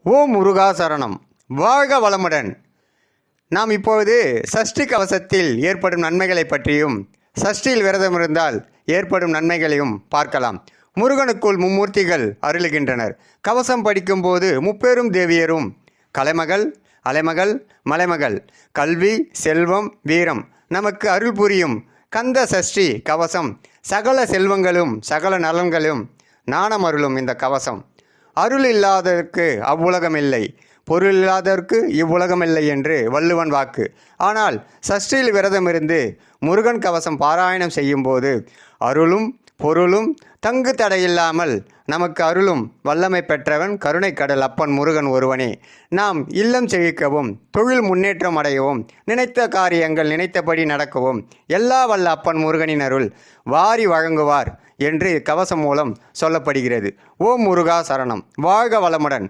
ஓம் முருகா சரணம். வாழ்க வளமுடன். நாம் இப்பொழுது சஷ்டி கவசத்தில் ஏற்படும் நன்மைகளை பற்றியும் சஷ்டியில் விரதம் இருந்தால் ஏற்படும் நன்மைகளையும் பார்க்கலாம். முருகனுக்குள் மும்மூர்த்திகள் அருளுகின்றனர். கவசம் படிக்கும்போது முப்பெரும் தேவியரும் கலைமகள், அலைமகள், மலைமகள், கல்வி, செல்வம், வீரம் நமக்கு அருள் புரியும். கந்த சஷ்டி கவசம் சகல செல்வங்களும் சகல நலன்களும் நாணம் அருளும். இந்த கவசம் அருள் இல்லாததற்கு அவ்வுலகமில்லை, பொருள் இல்லாததற்கு இவ்வுலகமில்லை என்று வள்ளுவன் வாக்கு. ஆனால் சஷ்டியில் விரதம் இருந்து முருகன் கவசம் பாராயணம் செய்யும்போது அருளும் பொருளும் தங்கு தடையில்லாமல் நமக்கு அருளும் வல்லமை பெற்றவன் கருணை கடல் அப்பன் முருகன் ஒருவனே. நாம் இல்லம் செழிக்கவும் தொழில் முன்னேற்றம் அடையவும் நினைத்த காரியங்கள் நினைத்தபடி நடக்கவும் எல்லா வல்ல அப்பன் முருகனின் அருள் வாரி வழங்குவார் என்று கவசம் மூலம் சொல்லப்படுகிறது. ஓம் முருகா சரணம். வாழ்க வளமுடன்.